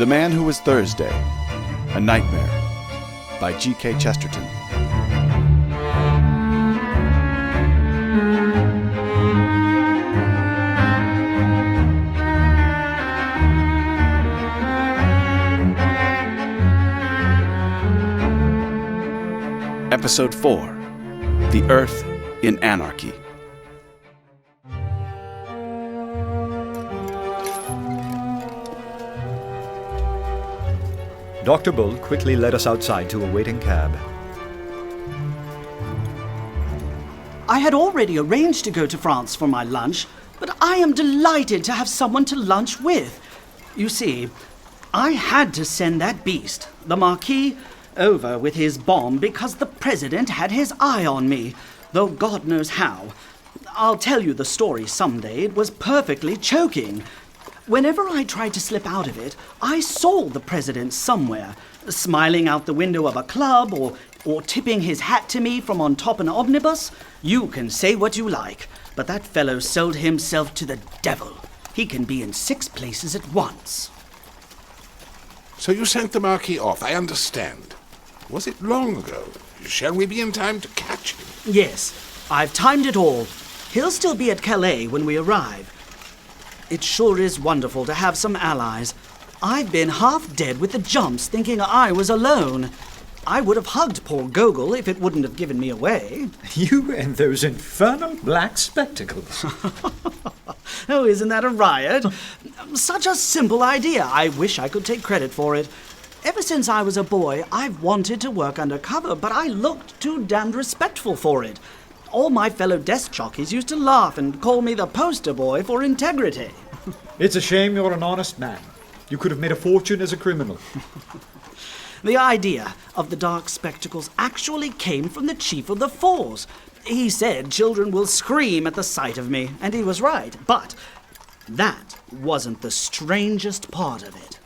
The Man Who Was Thursday, A Nightmare, by G.K. Chesterton. Episode 4, The Earth in Anarchy. Dr. Bull quickly led us outside to a waiting cab. I had already arranged to go to France for my lunch, but I am delighted to have someone to lunch with. You see, I had to send that beast, the Marquis, over with his bomb because the President had his eye on me, though God knows how. I'll tell you the story someday. It was perfectly choking. Whenever I tried to slip out of it, I saw the President somewhere, smiling out the window of a club or tipping his hat to me from on top an omnibus. You can say what you like, but that fellow sold himself to the devil. He can be in 6 places at once. So you sent the Marquis off, I understand. Was it long ago? Shall we be in time to catch him? Yes, I've timed it all. He'll still be at Calais when we arrive. It sure is wonderful to have some allies. I've been half dead with the jumps, thinking I was alone. I would have hugged poor Gogol if it wouldn't have given me away. You and those infernal black spectacles. Oh, isn't that a riot? Such a simple idea. I wish I could take credit for it. Ever since I was a boy, I've wanted to work undercover, but I looked too damned respectful for it. All my fellow desk jockeys used to laugh and call me the poster boy for integrity. It's a shame you're an honest man. You could have made a fortune as a criminal. The idea of the dark spectacles actually came from the chief of the force. He said children will scream at the sight of me, and he was right. But that wasn't the strangest part of it.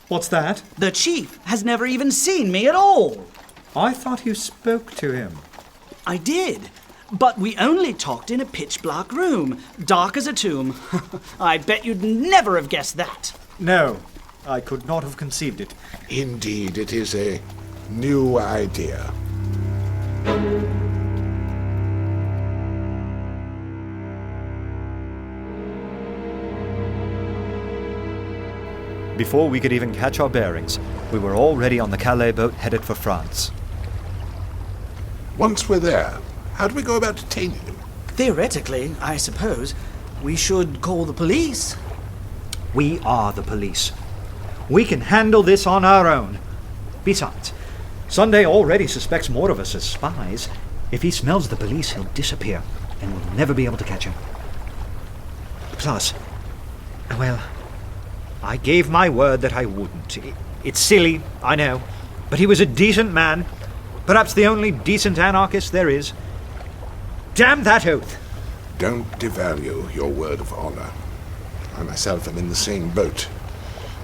What's that? The chief has never even seen me at all. I thought you spoke to him. I did, but we only talked in a pitch-black room, dark as a tomb. I bet you'd never have guessed that. No, I could not have conceived it. Indeed, it is a new idea. Before we could even catch our bearings, we were already on the Calais boat headed for France. Once we're there, how do we go about detaining him? Theoretically, I suppose, we should call the police. We are the police. We can handle this on our own. Besides, Sunday already suspects more of us as spies. If he smells the police, he'll disappear, and we'll never be able to catch him. Plus, well, I gave my word that I wouldn't. It's silly, I know, but he was a decent man. Perhaps the only decent anarchist there is. Damn that oath! Don't devalue your word of honor. I myself am in the same boat.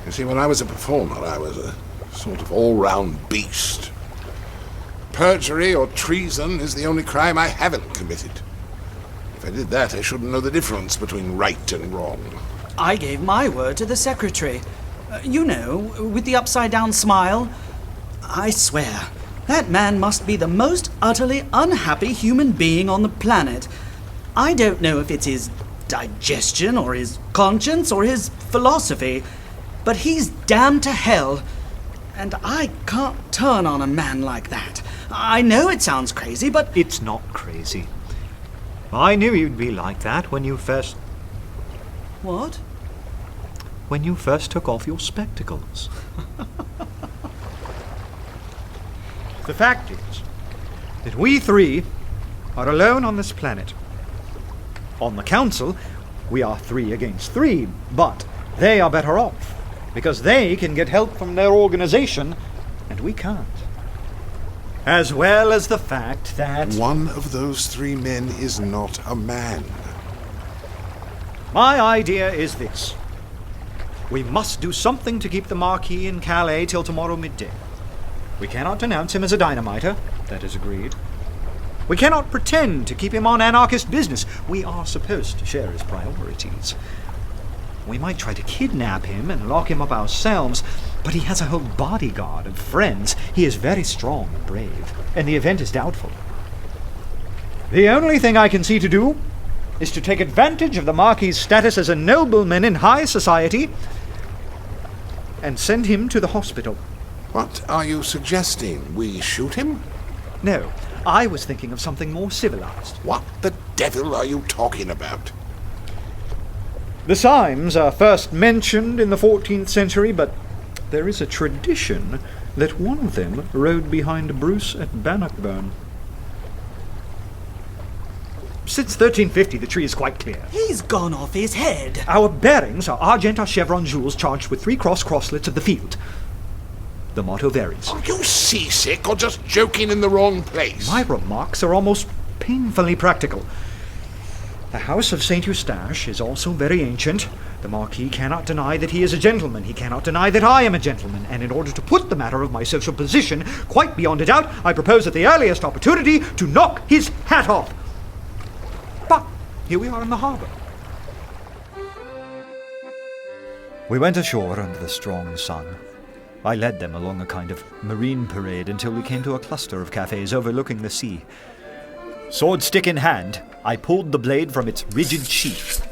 You see, when I was a performer, I was a sort of all-round beast. Perjury or treason is the only crime I haven't committed. If I did that, I shouldn't know the difference between right and wrong. I gave my word to the secretary. You know, with the upside-down smile. I swear, that man must be the most utterly unhappy human being on the planet. I don't know if it's his digestion or his conscience or his philosophy, but he's damned to hell, and I can't turn on a man like that. I know it sounds crazy, but... It's not crazy. I knew you'd be like that when you first... What? When you first took off your spectacles. The fact is that we 3 are alone on this planet. On the council, we are 3 against 3, but they are better off, because they can get help from their organization, and we can't. As well as the fact that... One of those 3 men is not a man. My idea is this. We must do something to keep the Marquis in Calais till tomorrow midday. We cannot denounce him as a dynamiter. That is agreed. We cannot pretend to keep him on anarchist business. We are supposed to share his priorities. We might try to kidnap him and lock him up ourselves, but he has a whole bodyguard of friends. He is very strong and brave, and the event is doubtful. The only thing I can see to do is to take advantage of the Marquis's status as a nobleman in high society and send him to the hospital. What are you suggesting? We shoot him? No, I was thinking of something more civilized. What the devil are you talking about? The Symes are first mentioned in the 14th century, but there is a tradition that one of them rode behind Bruce at Bannockburn. Since 1350, the tree is quite clear. He's gone off his head. Our bearings are Argenta chevron jewels charged with 3 crosslets of the field. The motto varies. Are you seasick or just joking in the wrong place? My remarks are almost painfully practical. The house of St. Eustache is also very ancient. The Marquis cannot deny that he is a gentleman. He cannot deny that I am a gentleman. And in order to put the matter of my social position quite beyond a doubt, I propose at the earliest opportunity to knock his hat off. But here we are in the harbour. We went ashore under the strong sun. I led them along a kind of marine parade until we came to a cluster of cafes overlooking the sea. Sword stick in hand, I pulled the blade from its rigid sheath.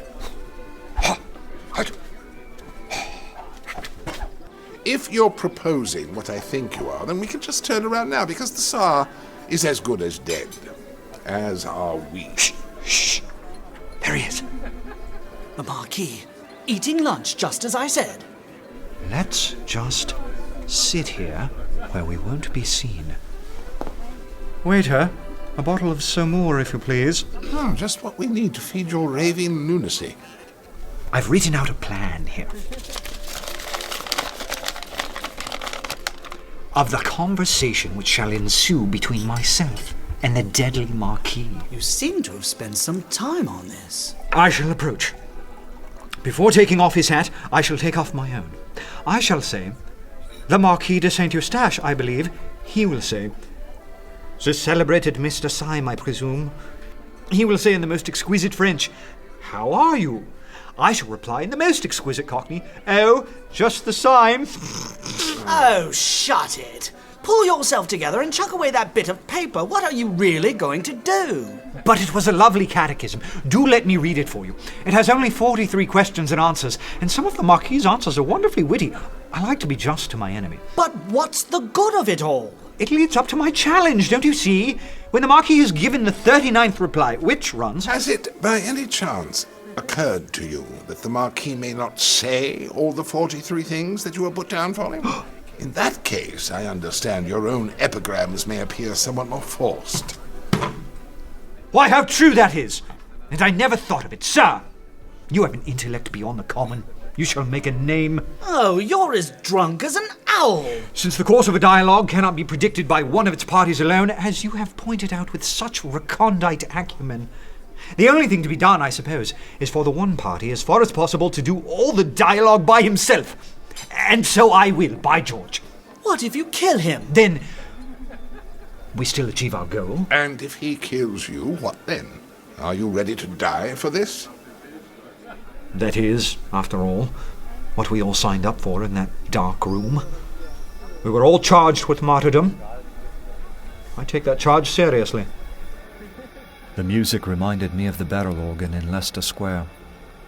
If you're proposing what I think you are, then we can just turn around now, because the Tsar is as good as dead. As are we. Shh! There he is. The Marquis, eating lunch just as I said. Let's just sit here where we won't be seen. Waiter, a bottle of Saumur, if you please. Oh, just what we need to feed your raving lunacy. I've written out a plan here. Of the conversation which shall ensue between myself and the deadly Marquis. You seem to have spent some time on this. I shall approach. Before taking off his hat, I shall take off my own. I shall say, the Marquis de St. Eustache, I believe. He will say, the celebrated Mr. Syme, I presume. He will say in the most exquisite French, how are you? I shall reply in the most exquisite Cockney, oh, just the Syme. Oh, shut it. Pull yourself together and chuck away that bit of paper. What are you really going to do? But it was a lovely catechism. Do let me read it for you. It has only 43 questions and answers, and some of the Marquis's answers are wonderfully witty. I like to be just to my enemy. But what's the good of it all? It leads up to my challenge, don't you see? When the Marquis has given the 39th reply, which runs... Has it, by any chance, occurred to you that the Marquis may not say all the 43 things that you have put down for him? In that case, I understand your own epigrams may appear somewhat more forced. Why, how true that is! And I never thought of it, sir! You have an intellect beyond the common. You shall make a name. Oh, you're as drunk as an owl. Since the course of a dialogue cannot be predicted by one of its parties alone, as you have pointed out with such recondite acumen, the only thing to be done, I suppose, is for the one party, as far as possible, to do all the dialogue by himself. And so I will, by George. What if you kill him? Then we still achieve our goal. And if he kills you, what then? Are you ready to die for this? That is, after all, what we all signed up for in that dark room. We were all charged with martyrdom. I take that charge seriously. The music reminded me of the barrel organ in Leicester Square,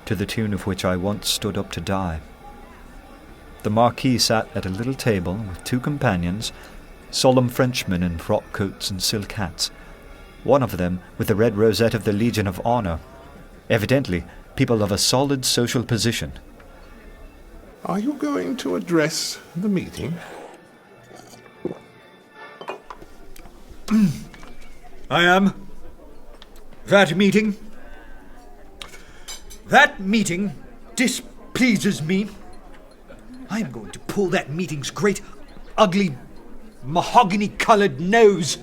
to the tune of which I once stood up to die. The Marquis sat at a little table with 2 companions, solemn Frenchmen in frock coats and silk hats, one of them with the red rosette of the Legion of Honour, evidently people of a solid social position. Are you going to address the meeting? I am. That meeting displeases me. I am going to pull that meeting's great, ugly, mahogany-coloured nose.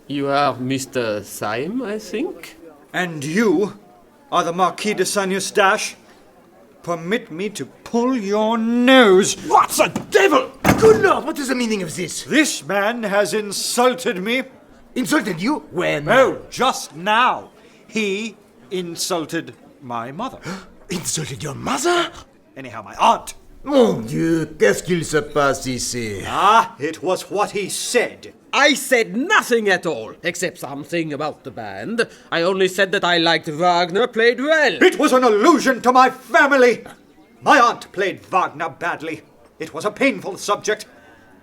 You are Mr. Syme, I think? And you are the Marquis de St. Eustache. Permit me to pull your nose. What the devil? Good Lord, what is the meaning of this? This man has insulted me. Insulted you? When? Oh, just now. He insulted my mother. Insulted your mother? Anyhow, my aunt. Mon Dieu, qu'est-ce qu'il se passe ici? Ah, it was what he said. I said nothing at all, except something about the band. I only said that I liked Wagner played well. It was an allusion to my family. My aunt played Wagner badly. It was a painful subject.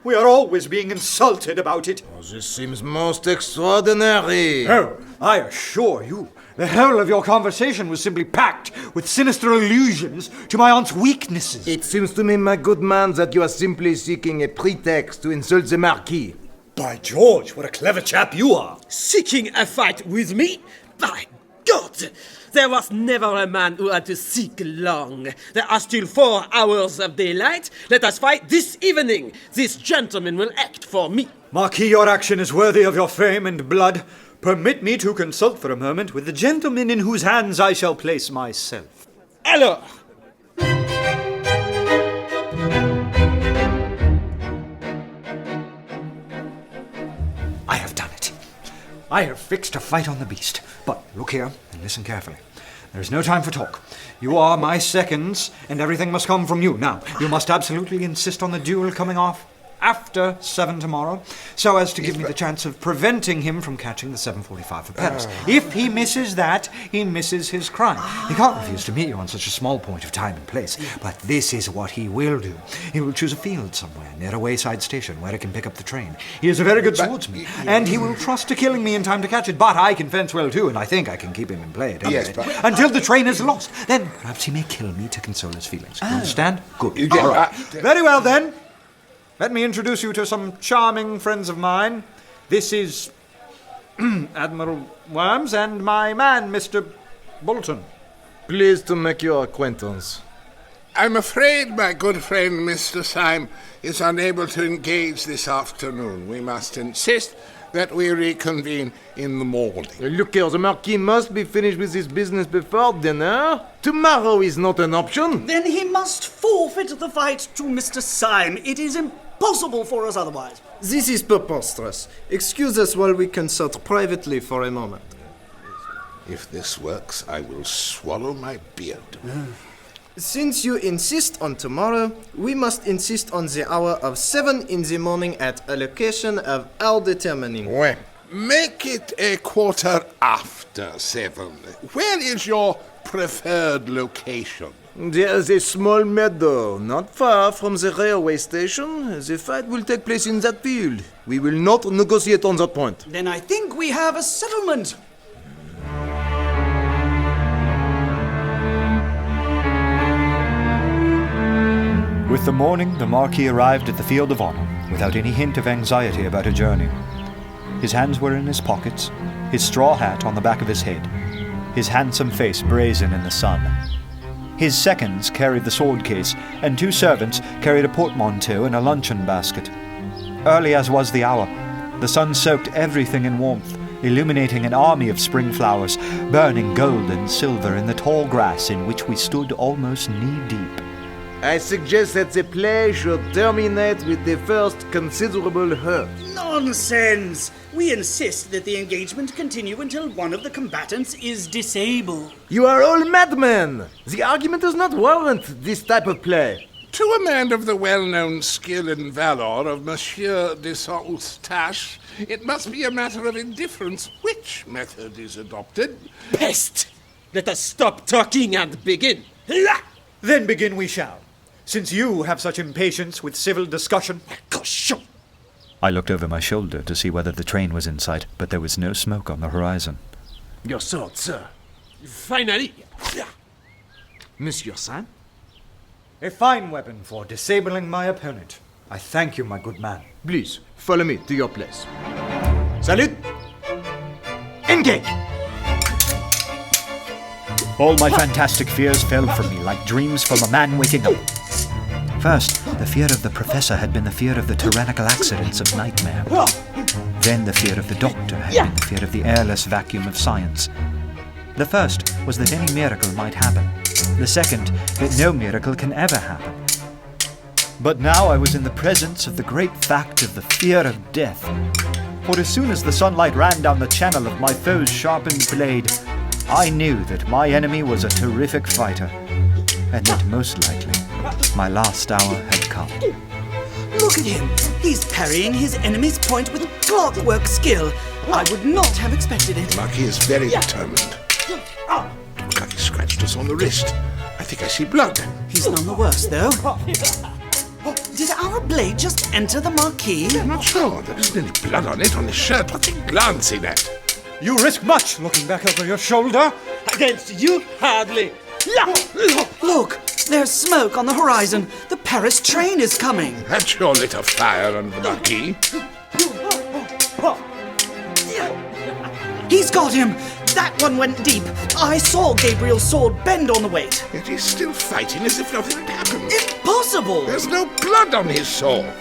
We are always being insulted about it. Oh, this seems most extraordinary. Oh, I assure you, the whole of your conversation was simply packed with sinister allusions to my aunt's weaknesses. It seems to me, my good man, that you are simply seeking a pretext to insult the Marquis. By George, what a clever chap you are. Seeking a fight with me? By God! There was never a man who had to seek long. There are still 4 hours of daylight. Let us fight this evening. This gentleman will act for me. Marquis, your action is worthy of your fame and blood. Permit me to consult for a moment with the gentleman in whose hands I shall place myself. Alors, I have done it. I have fixed a fight on the beast. But look here and listen carefully. There is no time for talk. You are my seconds, and everything must come from you. Now, you must absolutely insist on the duel coming off after 7 tomorrow, so as to give me the chance of preventing him from catching the 7:45 for Paris. If he misses that, he misses his crime. He can't refuse to meet you on such a small point of time and place, but this is what he will do. He will choose a field somewhere near a wayside station where he can pick up the train. He is a very good swordsman, and he will trust to killing me in time to catch it, but I can fence well too, and I think I can keep him in play at any rate. Until the train is lost. Then perhaps he may kill me to console his feelings. You understand? Good. All right. Very well then. Let me introduce you to some charming friends of mine. This is Admiral Worms and my man, Mr. Bolton. Pleased to make your acquaintance. I'm afraid my good friend Mr. Syme is unable to engage this afternoon. We must insist that we reconvene in the morning. Look here, the Marquis must be finished with his business before dinner. Tomorrow is not an option. Then he must forfeit the fight to Mr. Syme. It is impossible for us otherwise. This is preposterous. Excuse us while we consult privately for a moment. If this works, I will swallow my beard. Since you insist on tomorrow, we must insist on the hour of 7 in the morning at a location of our determining. Ouais. Make it a quarter after 7. Where is your preferred location? There is a small meadow, not far from the railway station. The fight will take place in that field. We will not negotiate on that point. Then I think we have a settlement. With the morning, the Marquis arrived at the field of honour without any hint of anxiety about a journey. His hands were in his pockets, his straw hat on the back of his head, his handsome face brazen in the sun. His seconds carried the sword case, and 2 servants carried a portmanteau and a luncheon basket. Early as was the hour, the sun soaked everything in warmth, illuminating an army of spring flowers, burning gold and silver in the tall grass in which we stood almost knee-deep. I suggest that the play should terminate with the first considerable hurt. Nonsense! We insist that the engagement continue until one of the combatants is disabled. You are all madmen! The argument does not warrant this type of play. To a man of the well-known skill and valour of Monsieur de St. Eustache, it must be a matter of indifference which method is adopted. peste! Let us stop talking and begin. Then begin we shall, since you have such impatience with civil discussion. Cochon! I looked over my shoulder to see whether the train was in sight, but there was no smoke on the horizon. Your sword, sir. Finally. Monsieur Syme? A fine weapon for disabling my opponent. I thank you, my good man. Please, follow me to your place. Salute! Engage! All my fantastic fears fell from me like dreams from a man waking up. First, the fear of the professor had been the fear of the tyrannical accidents of nightmare. Then the fear of the doctor had been the fear of the airless vacuum of science. The first was that any miracle might happen. The second, that no miracle can ever happen. But now I was in the presence of the great fact of the fear of death. For as soon as the sunlight ran down the channel of my foe's sharpened blade, I knew that my enemy was a terrific fighter, and that most likely my last hour had come. Look at him. He's parrying his enemy's point with clockwork skill. I would not have expected it. Marquis is very determined. Looks like he scratched us on the wrist. I think I see blood. He's none the worse, though. Did our blade just enter the Marquis? I'm not sure. There isn't any blood on it, on his shirt. What's he glancing at? You risk much looking back over your shoulder. Against you, hardly. Look, there's smoke on the horizon. The Paris train is coming. That's your lit a fire under the Marquis. He's got him. That one went deep. I saw Gabriel's sword bend on the weight. Yet he's still fighting as if nothing had happened. Impossible! There's no blood on his sword.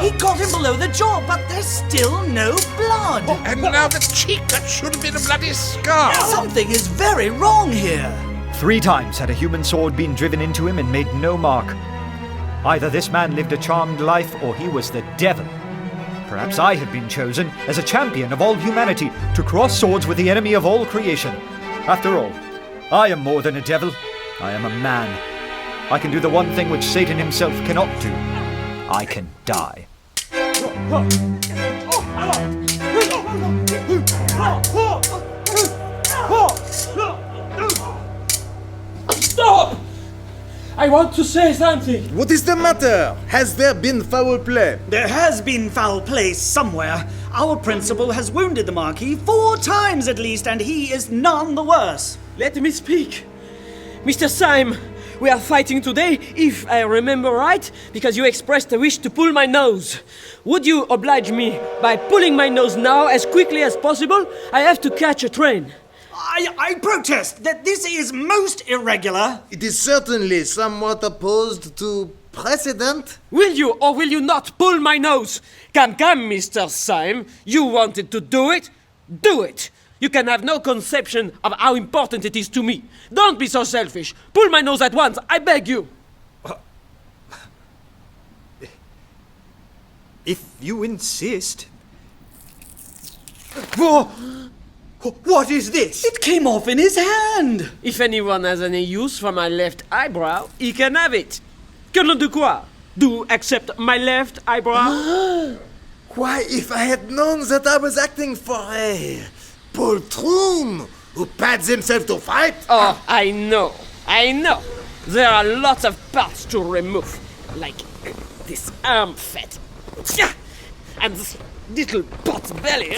He got him below the jaw, but there's still no blood. And now the cheek that should have been a bloody scar. Something is very wrong here. 3 times had a human sword been driven into him and made no mark. Either this man lived a charmed life, or he was the devil. Perhaps I had been chosen as a champion of all humanity to cross swords with the enemy of all creation. After all, I am more than a devil. I am a man. I can do the one thing which Satan himself cannot do. I can die. Stop! I want to say something. What is the matter? Has there been foul play? There has been foul play somewhere. Our principal has wounded the Marquis 4 times at least, and he is none the worse. Let me speak. Mr. Syme, we are fighting today, if I remember right, because you expressed a wish to pull my nose. Would you oblige me by pulling my nose now as quickly as possible? I have to catch a train. I protest that this is most irregular. It is certainly somewhat opposed to precedent. Will you or will you not pull my nose? Come, Mr. Syme. You wanted to do it? Do it. You can have no conception of how important it is to me. Don't be so selfish. Pull my nose at once, I beg you. If you insist. What is this? It came off in his hand. If anyone has any use for my left eyebrow, he can have it. Colonel Ducroix, do accept my left eyebrow? Why, if I had known that I was acting for a poltroon who pads himself to fight. Oh, I know. There are lots of parts to remove, like this arm fat. And this little pot's belly.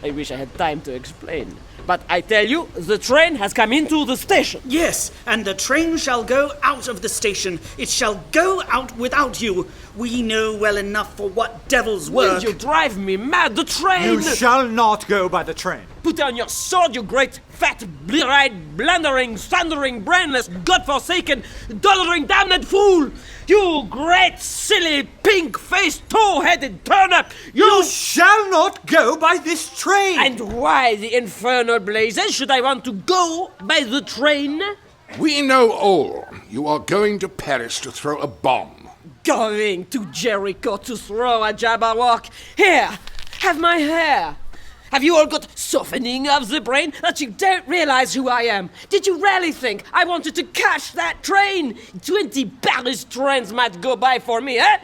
I wish I had time to explain. But I tell you, the train has come into the station. Yes, and the train shall go out of the station. It shall go out without you. We know well enough for what devil's Will work. you drive me mad? The train! You shall not go by the train. Put down your sword, you great, fat, blear-eyed, blundering, thundering, brainless, godforsaken, doddering, damned fool! You great, silly, pink-faced, toe-headed turnip! You shall not go by this train! And why the infernal blazes should I want to go by the train? We know all. You are going to Paris to throw a bomb. Going to Jericho to throw a Jabberwock? Here, have my hair. Have you all got softening of the brain that you don't realize who I am? Did you really think I wanted to catch that train? 20 Paris trains might go by for me, eh?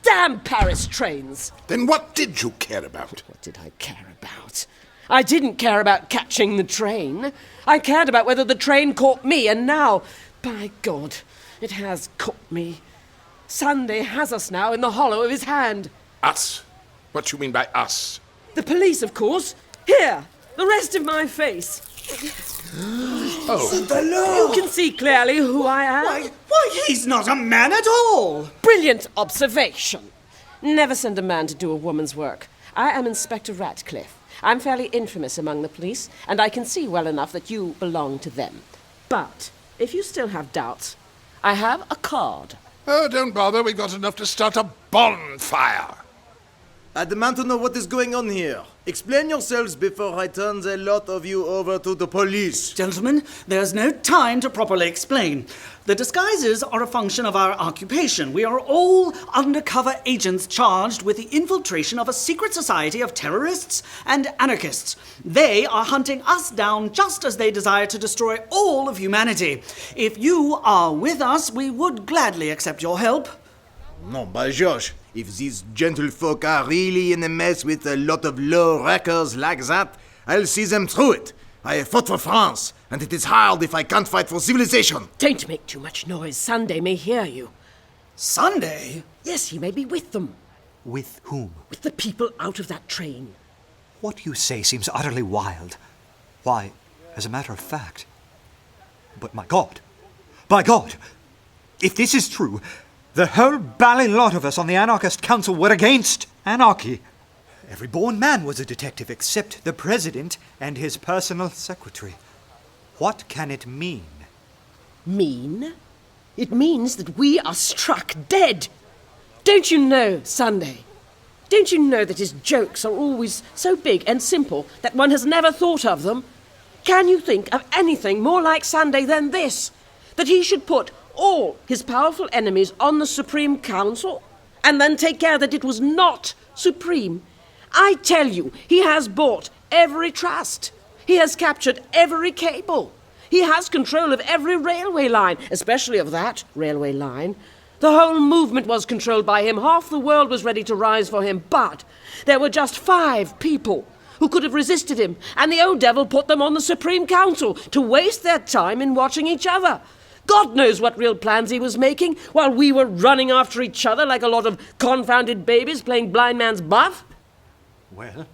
Damn Paris trains! Then what did you care about? What did I care about? I didn't care about catching the train. I cared about whether the train caught me, and now, by God, it has caught me. Sunday has us now in the hollow of his hand. Us? What you mean by us? The police, of course. Here, the rest of my face. Oh. You can see clearly who I am. Why, he's not a man at all. Brilliant observation. Never send a man to do a woman's work. I am Inspector Ratcliffe. I'm fairly infamous among the police, and I can see well enough that you belong to them. But if you still have doubts, I have a card. Oh, don't bother. We've got enough to start a bonfire. I demand to know what is going on here. Explain yourselves before I turn the lot of you over to the police. Gentlemen, there's no time to properly explain. The disguises are a function of our occupation. We are all undercover agents charged with the infiltration of a secret society of terrorists and anarchists. They are hunting us down just as they desire to destroy all of humanity. If you are with us, we would gladly accept your help. No, by George, if these gentlefolk are really in a mess with a lot of low-rackers like that, I'll see them through it. I have fought for France, and it is hard if I can't fight for civilization. Don't make too much noise. Sunday may hear you. Sunday? Yes, he may be with them. With whom? With the people out of that train. What you say seems utterly wild. Why, as a matter of fact. But by God, if this is true, the whole bally lot of us on the anarchist council were against anarchy. Every born man was a detective except the president and his personal secretary. What can it mean? Mean? It means that we are struck dead. Don't you know, Sunday? Don't you know that his jokes are always so big and simple that one has never thought of them? Can you think of anything more like Sunday than this? That he should put all his powerful enemies on the Supreme Council and then take care that it was not supreme? I tell you, he has bought every trust. He has captured every cable. He has control of every railway line, especially of that railway line. The whole movement was controlled by him. Half the world was ready to rise for him, but there were just 5 people who could have resisted him, and the old devil put them on the Supreme Council to waste their time in watching each other. God knows what real plans he was making, while we were running after each other like a lot of confounded babies playing blind man's buff. Well?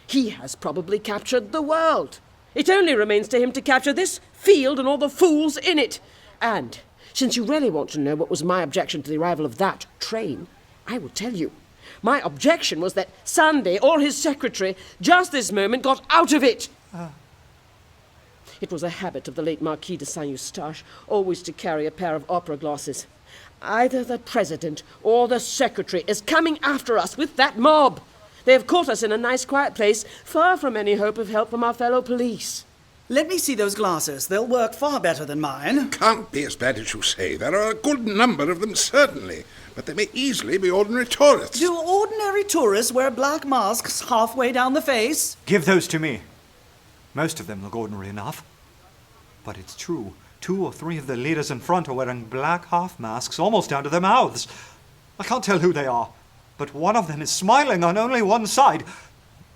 He has probably captured the world. It only remains to him to capture this field and all the fools in it. And since you really want to know what was my objection to the arrival of that train, I will tell you. My objection was that Sunday or his secretary just this moment got out of it. It was a habit of the late Marquis de St. Eustache always to carry a pair of opera glasses. Either the president or the secretary is coming after us with that mob. They have caught us in a nice quiet place, far from any hope of help from our fellow police. Let me see those glasses. They'll work far better than mine. Can't be as bad as you say. There are a good number of them, certainly. But they may easily be ordinary tourists. Do ordinary tourists wear black masks halfway down the face? Give those to me. Most of them look ordinary enough. But it's true. 2 or 3 of the leaders in front are wearing black half-masks almost down to their mouths. I can't tell who they are, but one of them is smiling on only one side.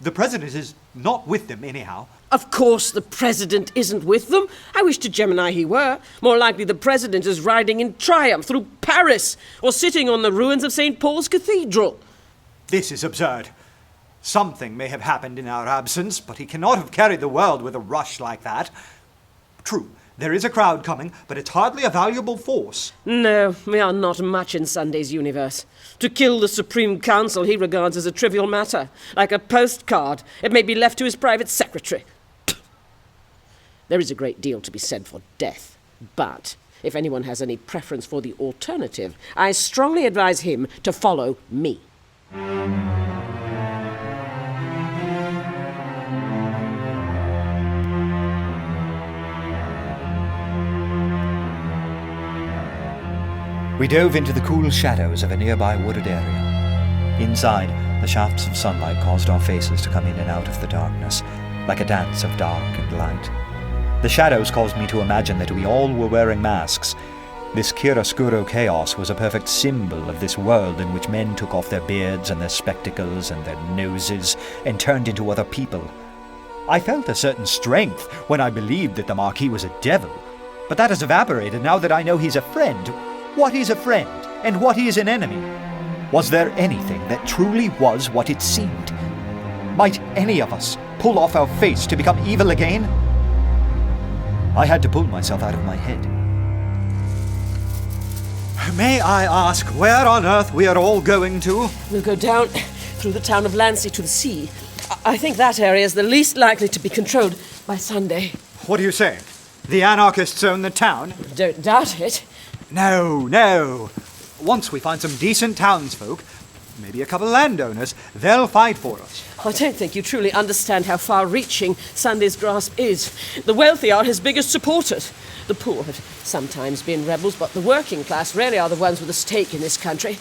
The president is not with them anyhow. Of course the president isn't with them. I wish to Gemini he were. More likely the president is riding in triumph through Paris or sitting on the ruins of St. Paul's Cathedral. This is absurd. Something may have happened in our absence, but he cannot have carried the world with a rush like that. True, there is a crowd coming, but it's hardly a valuable force. No, we are not much in Sunday's universe. To kill the Supreme Council he regards as a trivial matter, like a postcard. It may be left to his private secretary. There is a great deal to be said for death, but if anyone has any preference for the alternative, I strongly advise him to follow me. We dove into the cool shadows of a nearby wooded area. Inside, the shafts of sunlight caused our faces to come in and out of the darkness, like a dance of dark and light. The shadows caused me to imagine that we all were wearing masks. This chiaroscuro chaos was a perfect symbol of this world in which men took off their beards and their spectacles and their noses and turned into other people. I felt a certain strength when I believed that the Marquis was a devil, but that has evaporated now that I know he's a friend. What is a friend, and what is an enemy? Was there anything that truly was what it seemed? Might any of us pull off our face to become evil again? I had to pull myself out of my head. May I ask where on earth we are all going to? We'll go down through the town of Lancy to the sea. I think that area is the least likely to be controlled by Sunday. What are you saying? The anarchists own the town? Don't doubt it. No. Once we find some decent townsfolk, maybe a couple of landowners. They'll fight for us. I don't think you truly understand how far-reaching Sunday's grasp is. The wealthy are his biggest supporters. The poor have sometimes been rebels, but the working class really are the ones with a stake in this country.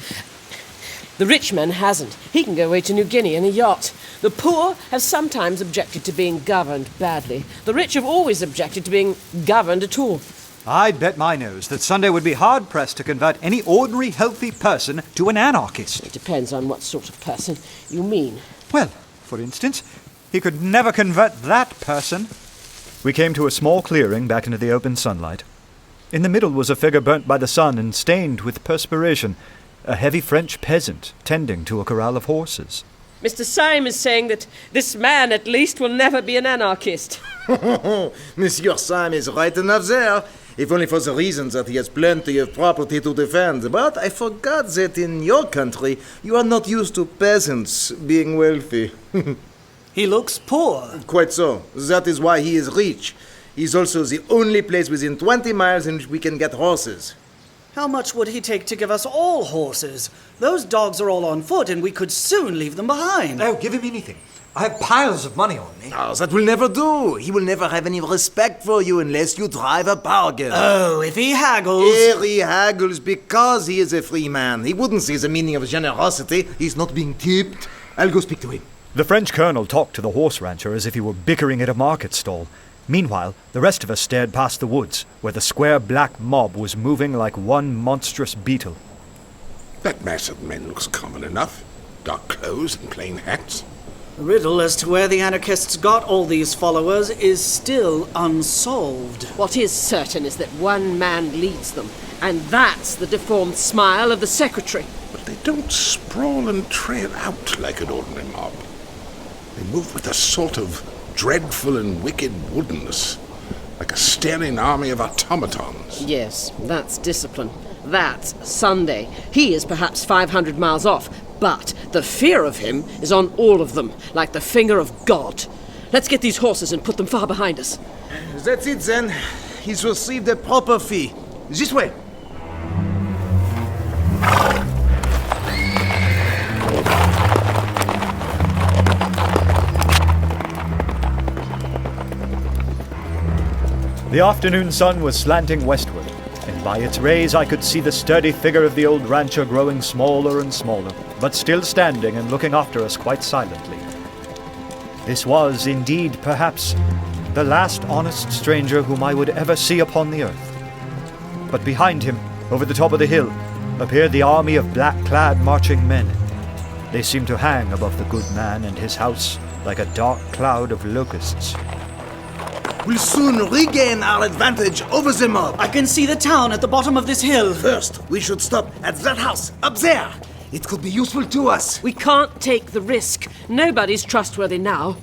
The rich man hasn't. He can go away to New Guinea in a yacht. The poor have sometimes objected to being governed badly. The rich have always objected to being governed at all. I'd bet my nose that Sunday would be hard-pressed to convert any ordinary, healthy person to an anarchist. It depends on what sort of person you mean. Well, for instance, he could never convert that person. We came to a small clearing back into the open sunlight. In the middle was a figure burnt by the sun and stained with perspiration, a heavy French peasant tending to a corral of horses. Mr. Syme is saying that this man, at least, will never be an anarchist. Monsieur Syme is right enough there, if only for the reason that he has plenty of property to defend. But I forgot that in your country you are not used to peasants being wealthy. He looks poor. Quite so. That is why he is rich. He's also the only place within 20 miles in which we can get horses. How much would he take to give us all horses? Those dogs are all on foot, and we could soon leave them behind. Oh, give him anything. I have piles of money on me. Oh, that will never do. He will never have any respect for you unless you drive a bargain. Oh, if he haggles... He haggles because he is a free man. He wouldn't see the meaning of generosity. He's not being tipped. I'll go speak to him. The French colonel talked to the horse rancher as if he were bickering at a market stall. Meanwhile, the rest of us stared past the woods, where the square black mob was moving like one monstrous beetle. That mass of men looks common enough. Dark clothes and plain hats. The riddle as to where the anarchists got all these followers is still unsolved. What is certain is that one man leads them, and that's the deformed smile of the secretary. But they don't sprawl and trail out like an ordinary mob. They move with a sort of dreadful and wicked woodenness, like a staring army of automatons. Yes, that's discipline. That's Sunday. He is perhaps 500 miles off, but the fear of him is on all of them, like the finger of God. Let's get these horses and put them far behind us. That's it then. He's received a proper fee. This way. The afternoon sun was slanting westward, and by its rays I could see the sturdy figure of the old rancher growing smaller and smaller, but still standing and looking after us quite silently. This was, indeed, perhaps, the last honest stranger whom I would ever see upon the earth. But behind him, over the top of the hill, appeared the army of black-clad marching men. They seemed to hang above the good man and his house like a dark cloud of locusts. We'll soon regain our advantage over the mob. I can see the town at the bottom of this hill. First, we should stop at that house, up there. It could be useful to us. We can't take the risk. Nobody's trustworthy now.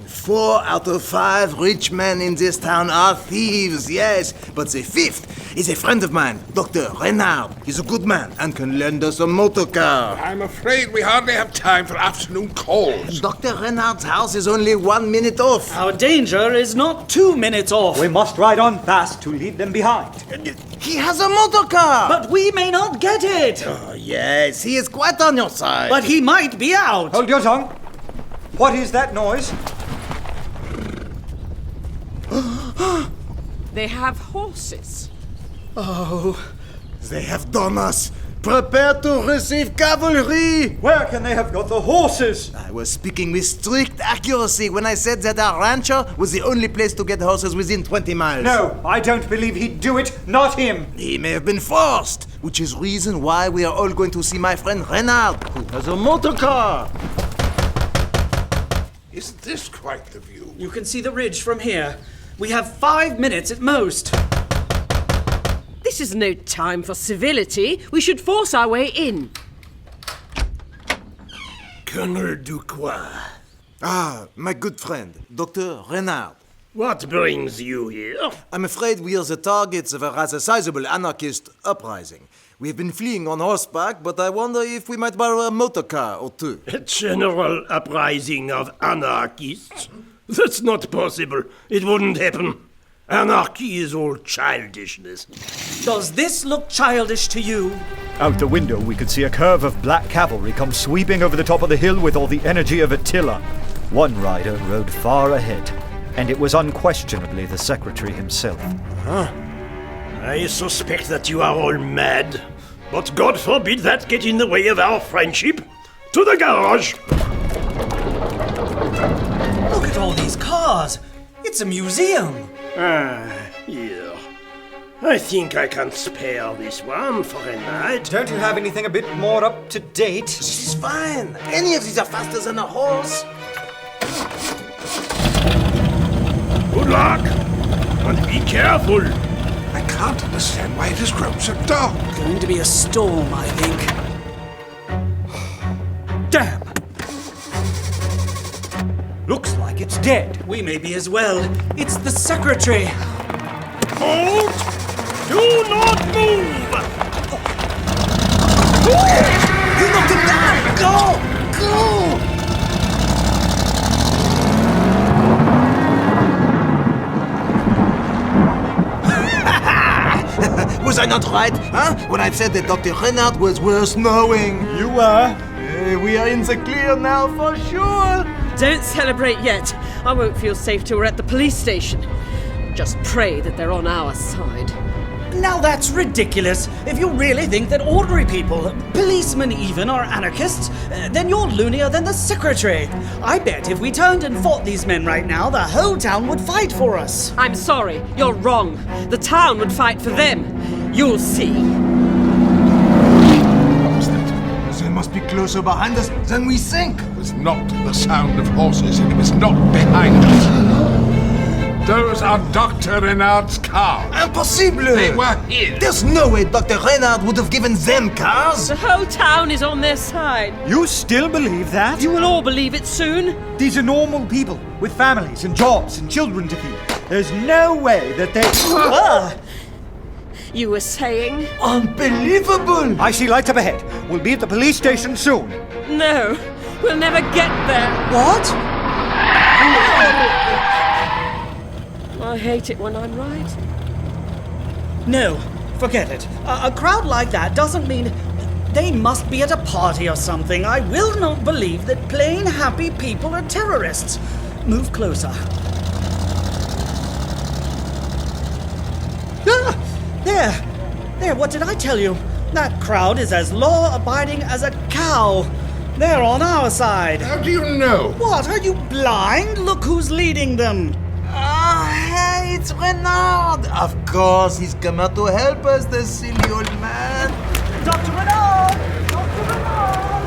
4 out of 5 rich men in this town are thieves, yes. But the 5th is a friend of mine, Dr. Renard. He's a good man and can lend us a motor car. I'm afraid we hardly have time for afternoon calls. Dr. Renard's house is only 1 minute off. Our danger is not 2 minutes off. We must ride on fast to leave them behind. He has a motor car. But we may not get it. Oh, yes, he is quite on your side. But he might be out. Hold your tongue. What is that noise? They have horses. Oh. They have done us. Prepare to receive cavalry. Where can they have got the horses? I was speaking with strict accuracy when I said that our rancho was the only place to get horses within 20 miles. No, I don't believe he'd do it. Not him. He may have been forced, which is reason why we are all going to see my friend Renard, who has a motor car. Isn't this quite the view? You can see the ridge from here. We have 5 minutes at most. This is no time for civility. We should force our way in. Colonel Ducroix. Ah, my good friend, Dr. Renard. What brings you here? I'm afraid we are the targets of a rather sizable anarchist uprising. We have been fleeing on horseback, but I wonder if we might borrow a motor car or two. A general uprising of anarchists? That's not possible. It wouldn't happen. Anarchy is all childishness. Does this look childish to you? Out the window, we could see a curve of black cavalry come sweeping over the top of the hill with all the energy of Attila. One rider rode far ahead, and it was unquestionably the secretary himself. I suspect that you are all mad. But God forbid that get in the way of our friendship. To the garage! Look at all these cars. It's a museum. Here. I think I can spare this one for a night. Don't you have anything a bit more up to date? This is fine. Any of these are faster than a horse. Good luck! And be careful! I can't understand why it has grown so dark. Going to be a storm, I think. Damn! Looks like it's dead. We may be as well. It's the secretary. Hold! Do not move! You knocked him down! Go! Go! Was I not right, huh? When I said that Dr. Renard was worth knowing. You were. We are in the clear now for sure. Don't celebrate yet. I won't feel safe till we're at the police station. Just pray that they're on our side. Now that's ridiculous. If you really think that ordinary people, policemen even, are anarchists, then you're loonier than the secretary. I bet if we turned and fought these men right now, the whole town would fight for us. I'm sorry, you're wrong. The town would fight for them. You'll see. What was that? They must be closer behind us than we think. It was not the sound of horses. It was not behind us. Those are Dr. Renard's cars. Impossible! They were here. There's no way Dr. Renard would have given them cars. The whole town is on their side. You still believe that? You will all believe it soon. These are normal people with families and jobs and children to feed. There's no way that they... You were saying? Unbelievable! I see lights up ahead. We'll be at the police station soon. No, we'll never get there. What? I hate it when I'm right. No, forget it. A crowd like that doesn't mean... They must be at a party or something. I will not believe that plain happy people are terrorists. Move closer. Ah! There, what did I tell you? That crowd is as law-abiding as a cow. They're on our side. How do you know? What, are you blind? Look who's leading them. Hey, it's Renard! Of course, he's come out to help us, the silly old man. Dr. Renard! Dr. Renard!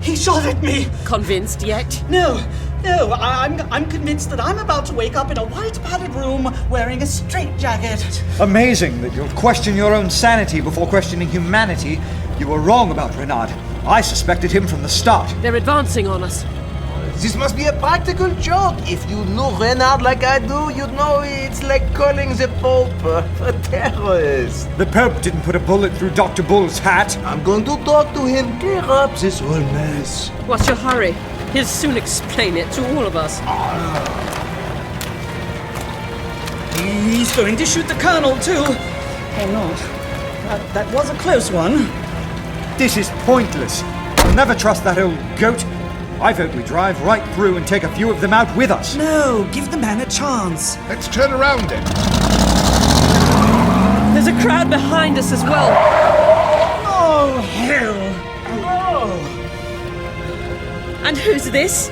He shot at me! Convinced yet? No, I'm convinced that I'm about to wake up in a white padded room wearing a straitjacket. Amazing that you'll question your own sanity before questioning humanity. You were wrong about Renard. I suspected him from the start. They're advancing on us. This must be a practical joke. If you know Renard like I do, you'd know it's like calling the Pope a terrorist. The Pope didn't put a bullet through Dr. Bull's hat. I'm going to talk to him, clear up this whole mess. What's your hurry? He'll soon explain it to all of us. He's going to shoot the Colonel, too. Or not. That was a close one. This is pointless. I'll never trust that old goat. I vote we drive right through and take a few of them out with us. No, give the man a chance. Let's turn around then. There's a crowd behind us as well. Oh, hell. Oh. And who's this?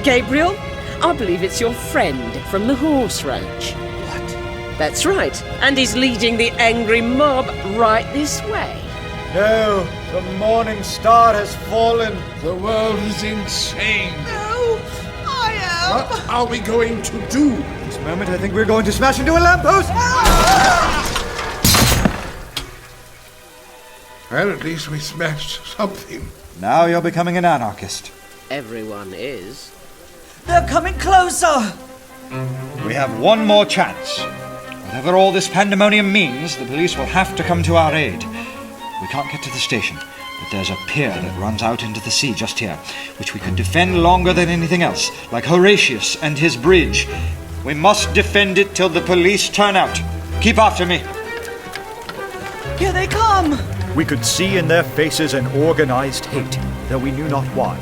Gabriel? I believe it's your friend from the horse ranch. What? That's right. And he's leading the angry mob right this way. No, the morning star has fallen. The world is insane. No, I am. What are we going to do? This moment I think we're going to smash into a lamppost. Well, at least we smashed something. Now you're becoming an anarchist. Everyone is. They're coming closer. We have one more chance. Whatever all this pandemonium means, the police will have to come to our aid. We can't get to the station. But there's a pier that runs out into the sea just here, which we could defend longer than anything else, like Horatius and his bridge. We must defend it till the police turn out. Keep after me. Here they come! We could see in their faces an organized hate, though we knew not why.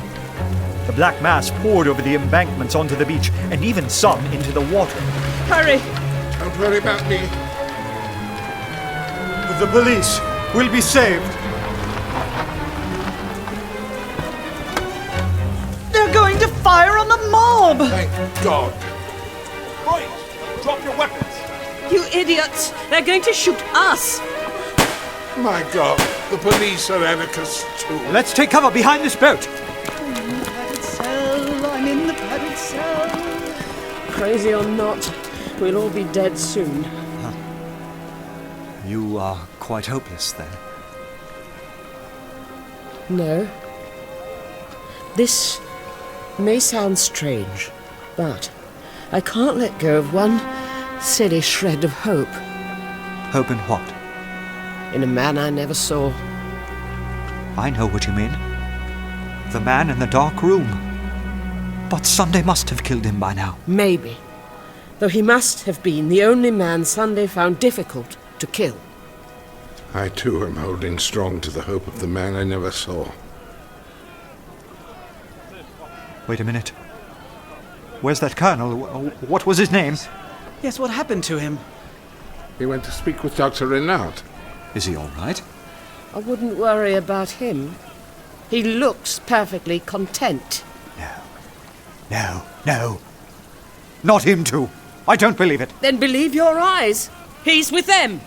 The black mass poured over the embankments onto the beach, and even some into the water. Hurry! Don't worry about me. The police will be saved. They're going to fire on the mob! Thank God. Boys, drop your weapons. You idiots! They're going to shoot us! My God, the police are anarchists too. Let's take cover behind this boat. I'm in the padded cell. Crazy or not, we'll all be dead soon. You are quite hopeless, then. No. This may sound strange, but I can't let go of one silly shred of hope. Hope in what? In a man I never saw. I know what you mean. The man in the dark room. But Sunday must have killed him by now. Maybe. Though he must have been the only man Sunday found difficult to kill. I too am holding strong to the hope of the man I never saw. Wait a minute. Where's that colonel? What was his name? Yes, what happened to him? He went to speak with Dr. Renard. Is he all right? I wouldn't worry about him. He looks perfectly content. No. Not him too. I don't believe it. Then believe your eyes. He's with them.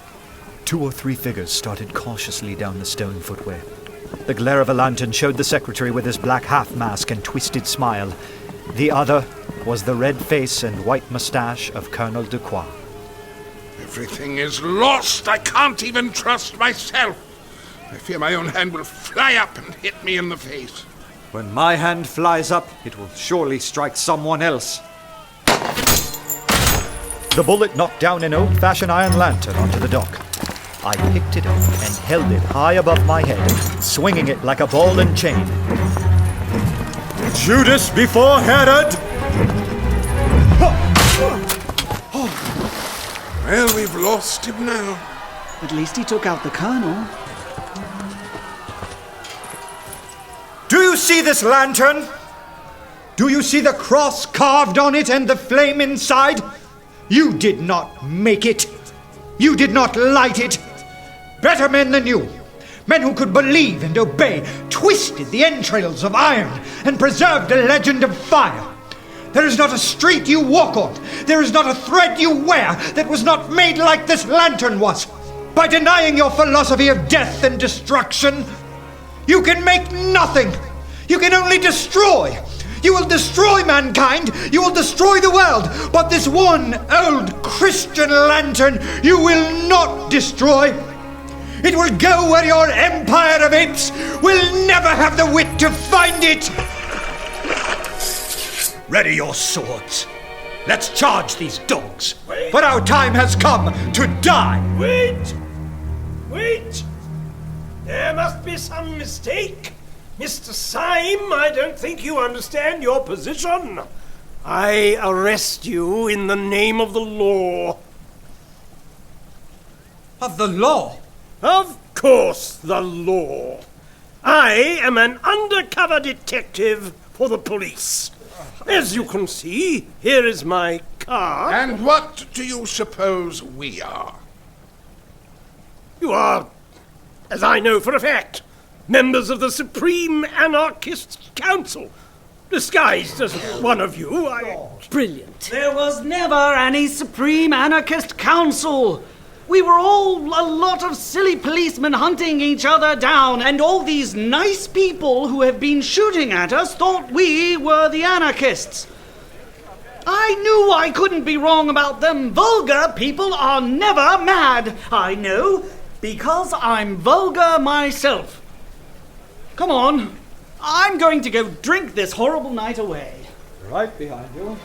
2 or 3 figures started cautiously down the stone footway. The glare of a lantern showed the secretary with his black half-mask and twisted smile. The other was the red face and white moustache of Colonel Ducroix. Everything is lost. I can't even trust myself. I fear my own hand will fly up and hit me in the face. When my hand flies up, it will surely strike someone else. The bullet knocked down an old-fashioned iron lantern onto the dock. I picked it up and held it high above my head, swinging it like a ball and chain. Judas before Herod! Well, we've lost him now. At least he took out the colonel. Do you see this lantern? Do you see the cross carved on it and the flame inside? You did not make it. You did not light it. Better men than you, men who could believe and obey, twisted the entrails of iron and preserved the legend of fire. There is not a street you walk on, there is not a thread you wear that was not made like this lantern was. By denying your philosophy of death and destruction, you can make nothing. You can only destroy. You will destroy mankind. You will destroy the world. But this one old Christian lantern you will not destroy. It will go where your empire of apes will never have the wit to find it. Ready your swords. Let's charge these dogs. Wait. For our time has come to die. Wait! There must be some mistake. Mr. Syme, I don't think you understand your position. I arrest you in the name of the law. Of the law? Of course, the law. I am an undercover detective for the police. As you can see, here is my card. And what do you suppose we are? You are, as I know for a fact, members of the Supreme Anarchist Council. Disguised as one of you, Brilliant. There was never any Supreme Anarchist Council. We were all a lot of silly policemen hunting each other down, and all these nice people who have been shooting at us thought we were the anarchists. I knew I couldn't be wrong about them. Vulgar people are never mad. I know, because I'm vulgar myself. Come on, I'm going to go drink this horrible night away. Right behind you.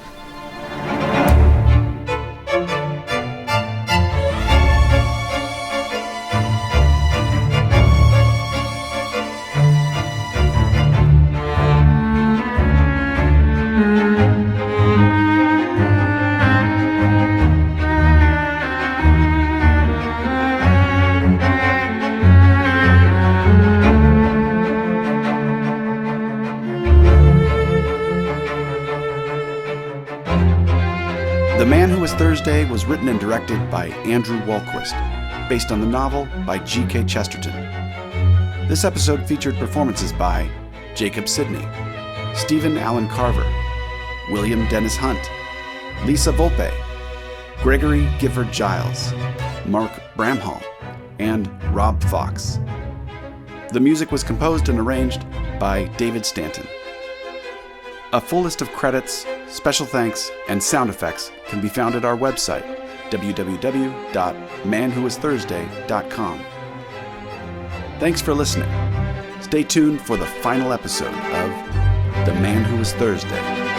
Thursday was written and directed by Andrew Wahlquist, based on the novel by G.K. Chesterton. This episode featured performances by Jacob Sidney, Stephen Allen Carver, William Dennis Hunt, Lisa Wolpe, Gregory Gifford Giles, Mark Bramhall, and Rob Fox. The music was composed and arranged by David Stanton. A full list of credits, special thanks, and sound effects can be found at our website, www.manwhoisthursday.com. Thanks for listening. Stay tuned for the final episode of The Man Who Was Thursday.